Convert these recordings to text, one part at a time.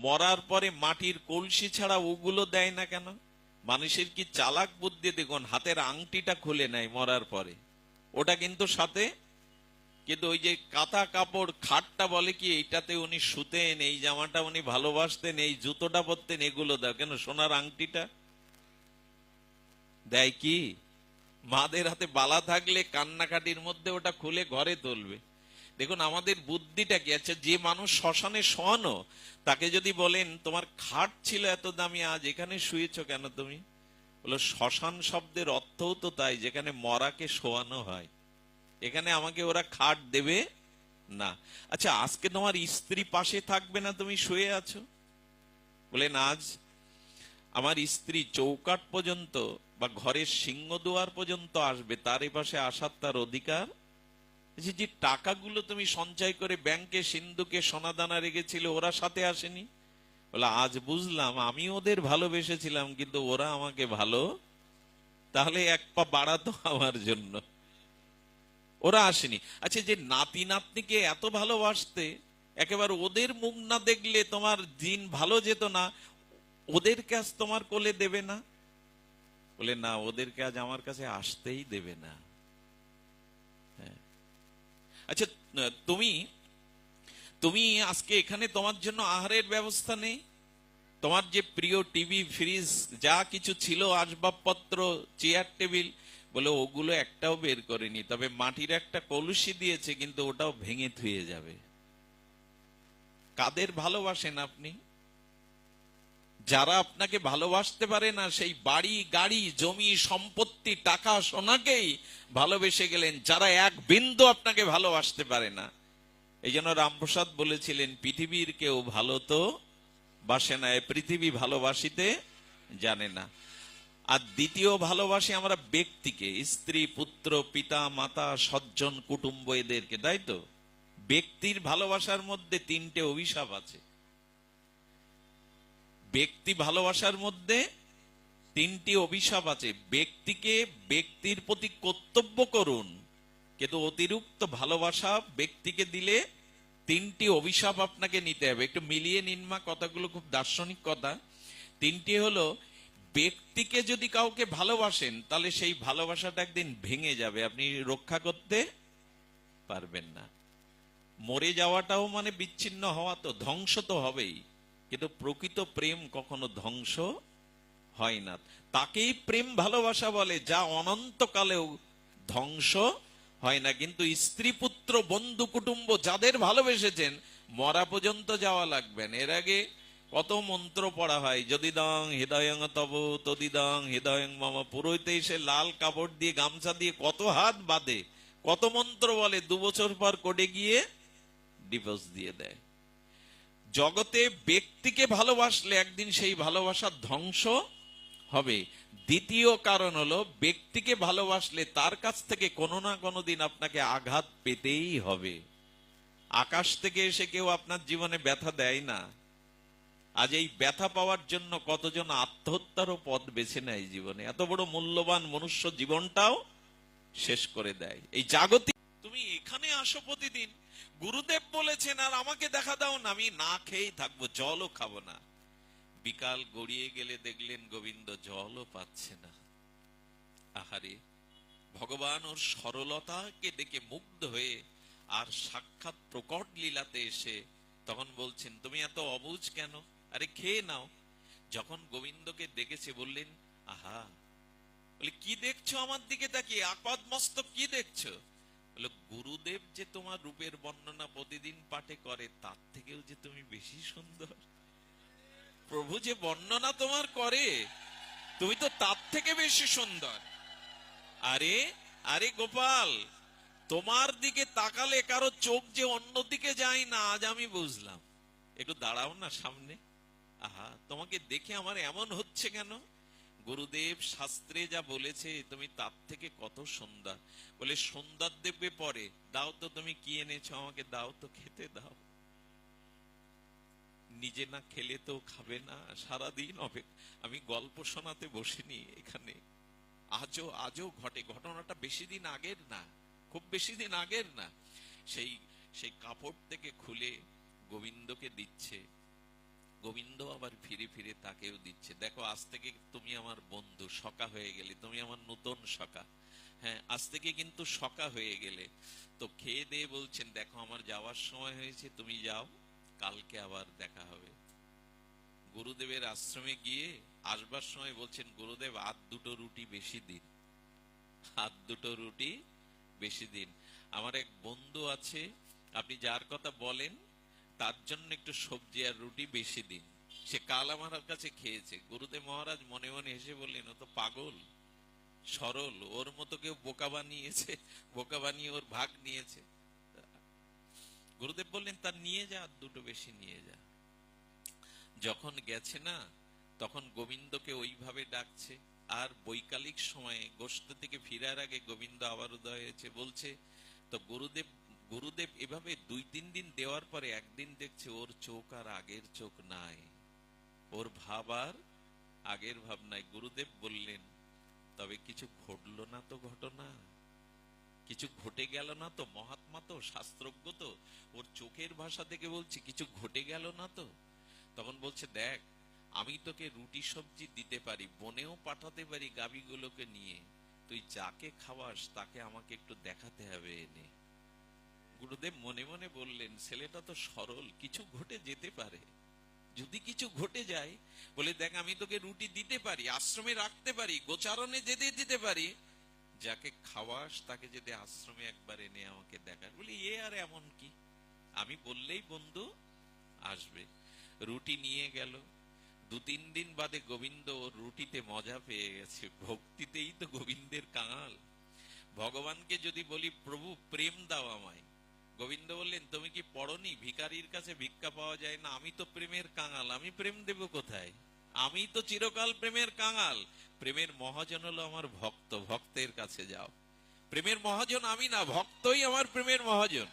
মরার পরে মাটির কলসি ছাড়া ওগুলো দেয় না কেন? মানুষের কি চালাক বুদ্ধি দেখুন, হাতের আংটিটা খুলে নেয় মরার পরে, ওটা কিন্তু সাথে। কিন্তু ওই যে কাঁথা কাপড় খাটটা বলে কি এইটাতে উনি শুতেন, এই জামাটা উনি ভালোবাসতেন, এই জুতোটা পরতেন, এগুলো দাও কেন? সোনার আংটিটা দেয় কি? মাদের হাতে বালা থাকলে কান্নাকাটির মধ্যে ওটা খুলে ঘরে তুলবে। দেখুন আমাদের বুদ্ধিটা কি। আচ্ছা, যে মানুষ শ্মশানে শোয়ানো, তাকে যদি বলেন তোমার খাট ছিল এত দামি, আজ এখানে শুয়েছ কেন তুমি? বলো শ্মশান শব্দের অর্থও তো তাই, যেখানে মরাকে শোয়ানো হয়। এখানে আমাকে ওরা খাট দেবে না। আচ্ছা, আজকে তোমার স্ত্রী পাশে থাকবে না, তুমি শুয়ে আছো, বলেন আজ আমার স্ত্রী চৌকাঠ পর্যন্ত বা ঘরের সিংহদুয়ার পর্যন্ত আসবে, তার এ পাশে আসার তার অধিকার। যে টাকাগুলো তুমি সঞ্চয় করে ব্যাংকে সিন্ধুকে সোনাদানা রেখেছিলে, ওরা সাথে আসেনি? বলে আজ বুঝলাম আমি ওদের ভালোবেসেছিলাম, কিন্তু ওরা আমাকে ভালো, তাহলে এক পা বাড়াতো আমার জন্য, ওরা আসেনি। আচ্ছা, যে নাতি নাতনিকে এত ভালোবাসতে, একেবারে ওদের মুখ না দেখলে তোমার দিন ভালো যেত না, ওদেরকে আজ তোমার কোলে দেবে না? বলে না, ওদেরকে আজ আমার কাছে আসতেই দেবে না। হ্যাঁ। আচ্ছা, তুমি তুমি আজকে এখানে তোমার জন্য আহারের ব্যবস্থা নেই? তোমার যে প্রিয় টিভি, ফ্রিজ, যা কিছু ছিল, আসবাবপত্র, চেয়ার টেবিল, বলে ওগুলো একটাও বের করেনি, তবে মাটির একটা কলসি দিয়েছে, কিন্তু ওটাও ভেঙে ধুয়ে যাবে। কাদের ভালোবাসেন আপনি? যারা আপনাকে ভালোবাসতে পারে না, সেই বাড়ি গাড়ি জমি সম্পত্তি টাকা সোনাকেই ভালোবেসে গেলেন, যারা এক বিন্দু আপনাকে ভালোবাসতে পারে না। এই জন্য রামপ্রসাদ বলেছিলেন, পৃথিবীর কেউ ভালো তো বাসে না, পৃথিবী ভালোবাসিতে জানে না। আর দ্বিতীয় ভালোবাসি আমরা ব্যক্তিকে, স্ত্রী পুত্র পিতা মাতা সজ্জন কুটুম্ব এদেরকে, তাই তো? ব্যক্তির ভালোবাসার মধ্যে তিনটে অভিশাপ আছে। ব্যক্তি ভালোবাসার মধ্যে তিনটি অভিশাপ আছে। ব্যক্তিকে ব্যক্তির প্রতি কর্তব্য করুন, কিন্তু অতিরিক্ত ভালোবাসা ব্যক্তিকে দিলে তিনটি অভিশাপ আপনাকে নিতে হবে। একটু মিলিয়ে নিন মা, কথাগুলো খুব দার্শনিক কথা। তিনটি হলো, ব্যক্তিকে যদি কাউকে ভালোবাসেন, তাহলে সেই ভালোবাসাটা একদিন ভেঙে যাবে, আপনি রক্ষা করতে পারবেন না। মরে যাওয়াটাও মানে বিচ্ছিন্ন হওয়া, তো ধ্বংস তো হবেই, কিন্তু প্রকৃত প্রেম কখনো ধ্বংস হয় না। তাকেই প্রেম ভালোবাসা বলে, যা অনন্তকালেও ধ্বংস হয় না। কিন্তু স্ত্রী পুত্র বন্ধু কুটুম্ব যাদের ভালোবেসেছেন, মরা পর্যন্ত যাওয়া লাগবেন। এর আগে কত মন্ত্র পড়া হয়, যদি দং হৃদয়ং তব তদিদং হৃদয়ং মম। পুরোহিত এসে লাল কাপড় দিয়ে গামছা দিয়ে কত হাত বাঁধে, কত মন্ত্র বলে, 2 বছর পর কোর্টে গিয়ে ডিভোর্স দিয়ে দেয়। জগতে ব্যক্তিকে ভালোবাসলে একদিন সেই ভালোবাসা ধ্বংস হবে। দ্বিতীয় কারণ হলো, ব্যক্তিকে ভালোবাসলে তার কাছ থেকে কোনো না কোনো দিন আপনাকে আঘাত পেতেই হবে। আকাশ থেকে এসে কেউ আপনার জীবনে ব্যথা দেয় না। আজ এই ব্যথা পাওয়ার জন্য কতজন আত্মহত্যারও পথ বেছে নেয় জীবনে, এত বড় মূল্যবান মনুষ্য জীবনটাও শেষ করে দেয়। এই জাগতিক, তুমি এখানে আসো প্রতিদিন, গুরুদেব বলেছেন আর আমাকে দেখা দাও না, আমি না খেয়েই থাকবো, জলও খাবো না। বিকাল গড়িয়ে গেলে দেখলেন গোবিন্দ জলও পাচ্ছে না। আহারে, ভগবান ওর সরলতাকে দেখে মুগ্ধ হয়ে আর সাক্ষাৎ প্রকট লীলাতে এসে তখন বলছেন, তুমি এত অবুঝ কেন? আরে খেয়ে নাও। যখন গোবিন্দকে দেখেছে বললেন, আহা, বলে কি দেখছো আমার দিকে তাকিয়ে, আপাদ মস্তক কি দেখছো? বলে গুরুদেব যে তোমার রূপের বর্ণনা প্রতিদিন পাঠে করে, তার থেকেও যে তুমি বেশি সুন্দর। প্রভু যে বর্ণনা তোমার করে, তুমি তো তার থেকে বেশি সুন্দর। আরে আরে গোপাল, তোমার দিকে তাকালে কারো চোখ যে অন্যদিকে যায় না, আজ আমি বুঝলাম। একটু দাঁড়াও না সামনে। আহা, তোমাকে দেখে আমার এমন হচ্ছে কেন? গুরুদেব শাস্ত্রে যা বলেছে, তুমি তার থেকে কত সুন্দর। বলে সুন্দর দেখবে পরে, দাও তো তুমি কি এনেছো, আমাকে দাও তো, খেতে দাও। নিজে না খেলে তো খাবে না, সারাদিন আমি গল্প শোনাতে বসিনি এখানে। আজও আজও ঘটে, ঘটনাটা বেশি দিন আগের না, খুব বেশি দিন আগের না। সেই সেই কাপড় থেকে খুলে গোবিন্দকে দিচ্ছে। গোবিন্দ আবার ফিরে ফিরে তাকেও দিচ্ছে, দেখো আজ থেকে তুমি আমার বন্ধু, সখা হয়ে গেলে, তুমি আমার নতুন সখা। হ্যাঁ, আজ থেকে কিন্তু সখা হয়ে গেলে। তো খেয়ে দিয়ে বলছেন, দেখো আমার যাওয়ার সময় হয়েছে, তুমি যাও, কালকে আবার দেখা হবে। গুরুদেবের আশ্রমে গিয়ে আসবার সময় বলছেন, গুরুদেব আর দুটো রুটি বেশি দিন, আর দুটো রুটি বেশি দিন। আমার এক বন্ধু আছে, আপনি যার কথা বলেন তার জন্য একটু সবজি আর রুটি বেশি দিন, সে কাল আমার কাছে খেয়েছে। গুরুদেব মহারাজ মনে মনে হেসে বললেন, ও তো পাগল, সরল, ওর মতো কেউ বোকা বানিয়েছে, বোকা বানিয়ে ওর ভাগ নিয়েছে। গুরুদেব বললেন, তার নিয়ে যা, আর দুটো বেশি নিয়ে যা। যখন গেছে না, তখন গোবিন্দকে ওইভাবে ডাকছে। আর বৈকালিক সময়ে গোষ্ঠ থেকে ফিরার আগে গোবিন্দ আবার উদয় হয়েছে, বলছে তো গুরুদেব, গুরুদেব এভাবে 2-3 দিন দেওয়ার পরে একদিন দেখছে ওর চোখ আর আগের চোখ নাই, ওর ভাব আর আগের ভাব নাই। গুরুদেব বললেন, তবে কিছু ঘটলো না তো ঘটনা, কিছু ঘটে গেল না তো? মহাত্মা তো, শাস্ত্রজ্ঞ তো, ওর চোখের ভাষা থেকে বলছি কিছু ঘটে গেল না তো? তখন বলছে, দেখ আমি তোকে রুটি সবজি দিতে পারি, বনেও পাঠাতে পারি গাভীগুলোকে নিয়ে, তুই যাকে খাওয়াস তাকে আমাকে একটু দেখাতে হবে এনে। গুরুদেব মনে মনে বললেন, ছেলেটা তো সরল, কিছু ঘটে যেতে পারে, যদি কিছু ঘটে যায়। বলে, দেখ আমি তোকে রুটি দিতে পারি, আশ্রমে রাখতে পারি, গোচারণে যেতে দিতে পারি, যাকে খাওয়াস তাকে যদি আশ্রমে একবার এনে আমাকে দেখাস। বলি, এ আর এমন কি, আমি বললেই বন্ধু আসবে। রুটি নিয়ে গেল। 2-3 দিন বাদে গোবিন্দ রুটিতে মজা পেয়ে গেছে, ভক্তিতেই তো গোবিন্দের কাঙাল। ভগবানকে যদি বলি, প্রভু প্রেম দাও আমায়, গোবিন্দ বললেন, তুমি কি পড়নি ভিখারির কাছে ভিক্ষা পাওয়া যায় না? আমি তো প্রেমের কাঙাল, আমি প্রেম দেব কোথায়? আমি তো চিরকাল প্রেমের কাঙাল। প্রেমের মহাজন হলো আমার ভক্ত, ভক্তের কাছে যাও। প্রেমের মহাজন আমি না, ভক্তই আমার প্রেমের মহাজন।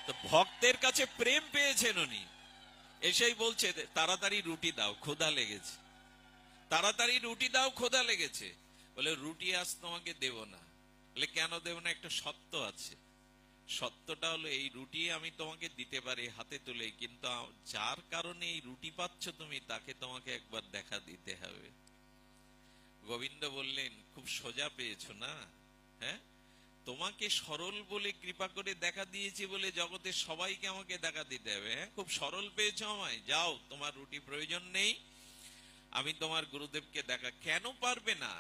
তো ভক্তের কাছে প্রেম পেয়েছেন উনি। এসেই বলছে, তাড়াতাড়ি রুটি দাও, ক্ষুধা লেগেছে, তাড়াতাড়ি রুটি দাও, ক্ষুধা লেগেছে। বলে, রুটি আজ তোমাকে দেব না। বলে, কেন দেব না? একটা সত্য আছে। সত্যটা হলো, এই রুটি আমি তোমাকে দিতে পারি হাতে তুলে, কিন্তু যার কারণে এই রুটি পাচ্ছ তুমি, তাকে তোমাকে একবার দেখা দিতে হবে। গোবিন্দ বললেন, খুব সোজা পেয়েছো না? হ্যাঁ, তোমাকে সরল বলে কৃপা করে দেখা দিয়েছি বলে জগতের সবাইকে আমাকে দেখা দিতে হবে। হ্যাঁ, খুব সরল পেয়েছো আমায়, যাও, তোমার রুটি প্রয়োজন নেই, আমি তোমার গুরুদেবকে দেখা। কেন পারবে না?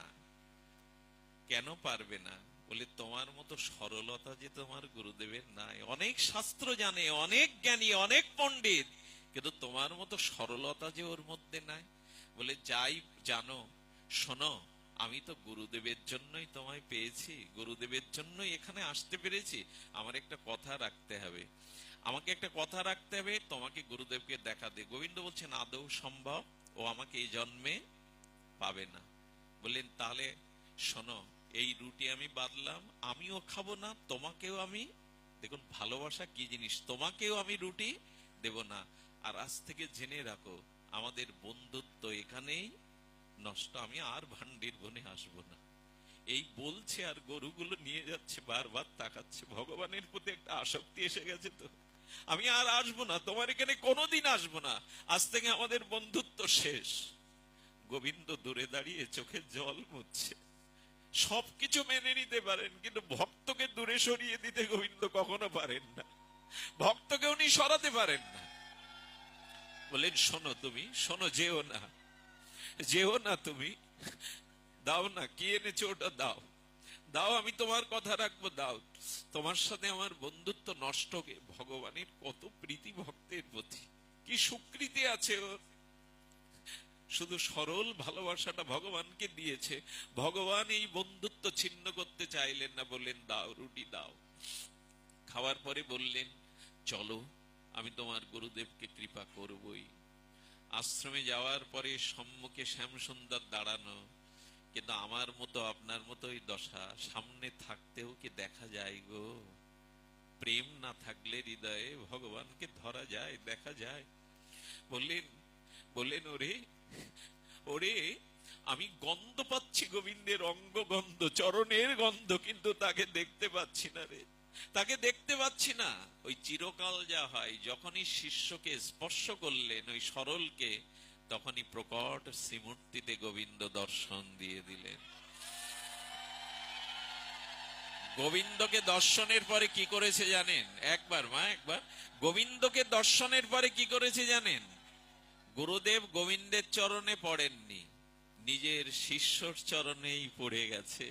কেন পারবে না? বলে, তোমার মতো সরলতা যে তোমার গুরুদেবের নাই। অনেক শাস্ত্র জানে, অনেক জ্ঞানী, অনেক পণ্ডিত, কিন্তু তোমার মতো সরলতা যে ওর মধ্যে নাই। বলে, যাই জানো, শোনো, আমি তো গুরুদেবের জন্যই তোমায় পেয়েছি, গুরুদেবের জন্যই এখানে আসতে পেরেছি। আমার একটা কথা রাখতে হবে, আমাকে একটা কথা রাখতে হবে, তোমাকে গুরুদেবকে দেখা দে। গোবিন্দ বলছেন, আদৌ সম্ভব? ও আমাকে এই জন্মে পাবে না। বললেন, তাহলে শোনো, এই রুটি আমি বাঁধলাম, আমিও খাবো না, তোমাকেও আমি, দেখুন ভালোবাসা কি জিনিস, তোমাকেও আমি রুটি দেব না। আর আজ থেকে জেনে রাখো, আমাদের বন্ধুত্ব এখানেই নষ্ট, আমি আর ভান্ডির বনে আসবো না। এই বলছে আর গরুগুলো নিয়ে যাচ্ছে, বারবার তাকাচ্ছে। ভগবানের প্রতি একটা আসক্তি এসে গেছে তো, আমি আর আসবো না, তোমার এখানে কোনোদিন আসবো না, আজ থেকে আমাদের বন্ধুত্ব শেষ। গোবিন্দ দূরে দাঁড়িয়ে চোখে জল মুছছে। সবকিছু মেনে নিতে পারেন, কিন্তু ভক্তকে দূরে সরিয়ে দিতে গোবিন্দ কখনো পারেন না, ভক্তকে উনি সরাতে পারেন না। বলেন, শোনো, তুমি শোনো, যেও না, যেও না, তুমি দাও না, কি এনেছো ওটা দাও, দাও, আমি তোমার কথা রাখবো, দাও, তোমার সাথে আমার বন্ধুত্ব নষ্ট। ভগবানের কত প্রীতি ভক্তের প্রতি, কি সুকৃতি আছে ওর। শুধু সরল ভালোবাসাটা ভগবানকে দিয়েছে, ভগবান এই বন্ধুত্ব ছিন্ন করতে চাইলেন না। বললেন, দাও, রুটি দাও। খাওয়ার পরে বললেন, চলো, আমি তোমার গুরুদেবকে কৃপা করবই। আশ্রমে যাওয়ার পরে সম্মুখে শ্যামসুন্দর দাঁড়ানো, কিন্তু আমার মতো আপনার মতোই দশা, সামনে থাকতেও কি দেখা যায় গো? প্রেম না থাকলে হৃদয়ে ভগবানকে ধরা যায়, দেখা যায়? বললেন, বললেন, ওরে, ওরে, আমি গন্ধ পাচ্ছি গোবিন্দের অঙ্গ গন্ধ, চরণের গন্ধ, কিন্তু তাকে দেখতে পাচ্ছি না রে। তাকে দেখতে পাচ্ছি না। ওই চিরকাল যা হয়, যখনই শিষ্যকে স্পর্শ করলেন ওই সরলকে, তখনই প্রকট শ্রীমূর্তিতে গোবিন্দ দর্শন দিয়ে দিলেন। গোবিন্দকে দর্শনের পরে কি করেছে জানেন? একবার মা, একবার গোবিন্দকে দর্শনের পরে কি করেছে জানেন? গুরুদেব গোবিন্দের চরণে পড়েননি, নিজের শিষ্যর চরণেই পড়ে গেছে।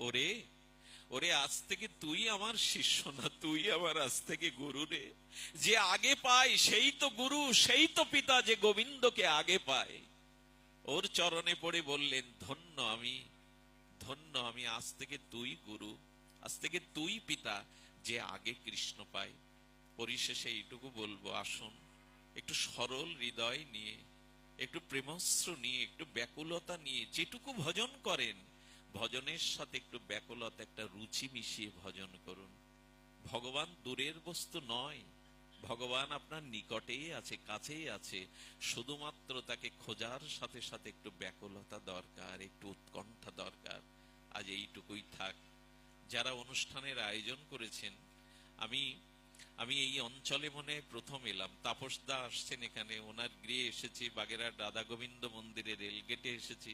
ওরে ওরে, আজ থেকে তুই আমার শিষ্য না, তুই আমার আজ থেকে গুরু রে। যে আগে পায় সেই তো গুরু, সেই তো পিতা, যে গোবিন্দকে আগে পায়। ওর চরণে পড়ে বললেন, ধন্য আমি, ধন্য আমি, আজ থেকে তুই গুরু, আজ থেকে তুই পিতা, যে আগে কৃষ্ণ পায়। পরিশেষে এইটুকু বলবো, আসুন একটু সরল হৃদয় নিয়ে, একটু প্রেমশ্রু নিয়ে, একটু ব্যাকুলতা নিয়ে যেটুকু ভজন করেন, ভজনের সাথে একটু ব্যাকুলতা, একটা রুচি মিশিয়ে ভজন করুন। ভগবান দূরের বস্তু নয়, ভগবান আপনার নিকটেই আছে, কাছেই আছে। শুধুমাত্র তাকে খোঁজার সাথে সাথে একটু ব্যাকুলতা দরকার, একটু উৎকণ্ঠা দরকার। আজ এইটুকুই থাক। যারা অনুষ্ঠানের আয়োজন করেছেন, আমি আমি এই অঞ্চলে মনে প্রথম এলাম। তাপসদা আসছেন এখানে, ওনার গৃহে এসেছি, বাগেরহাট রাধা গোবিন্দ মন্দিরে রেলগেটে এসেছি।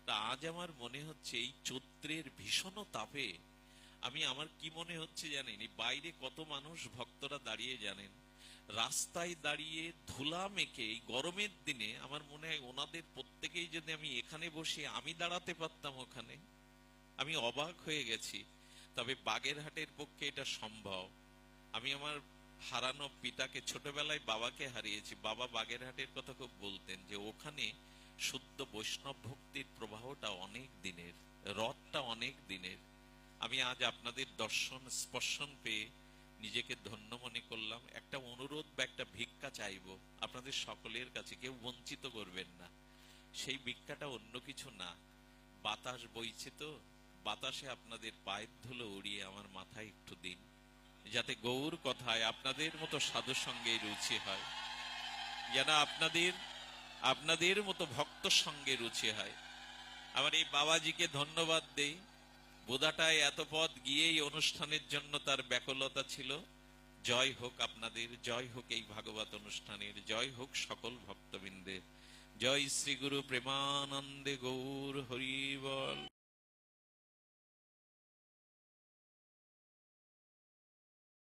তা আজ আমার মনে হচ্ছে এই চৈত্রের ভীষণ তাপে, আমার কি মনে হচ্ছে জানেন, এই বাইরে কত মানুষ ভক্তরা দাঁড়িয়ে, জানেন, রাস্তায় দাঁড়িয়ে ধুলা মেখে এই গরমের দিনে, আমার মনে হয় ওনাদের প্রত্যেকেই যদি আমি এখানে বসে আমি দাঁড়াতে পারতাম ওখানে, আমি অবাক হয়ে গেছি। তবে বাগেরহাটের পক্ষে এটা সম্ভব। আমি আমার হারানো পিতাকে, ছোটবেলায় বাবাকে হারিয়েছি, বাবা বাগেরহাটের কথা খুব বলতেন, যে ওখানে শুদ্ধ বৈষ্ণব ভক্তির প্রবাহটা অনেক দিনের, রথটা অনেক দিনের। আমি আজ আপনাদের দর্শন স্পর্শন পেয়ে নিজেকে ধন্য মনে করলাম। একটা অনুরোধ বা একটা ভিক্ষা চাইবো আপনাদের সকলের কাছে, কেউ বঞ্চিত করবেন না। সেই ভিক্ষাটা অন্য কিছু না, বাতাস বইছে তো, বাতাসে আপনাদের পায়ের ধুলো উড়িয়ে আমার মাথায় একটু দিন, যাতে গৌর কথায় আপনাদের মতো সাধু সঙ্গে রুচি হয়, যেন আপনাদের মতো ভক্ত সঙ্গে রুচি হয়। আমার এই বাবাজিকে ধন্যবাদ দেই। বোধাটায় এত পথ গিয়েই অনুষ্ঠানের জন্য তার ব্যাকুলতা ছিল। জয় হোক আপনাদের, জয় হোক এই ভাগবত অনুষ্ঠানের, জয় হোক সকল ভক্তবৃন্দের। জয় শ্রী গুরু প্রেমানন্দে গৌর হরি বল।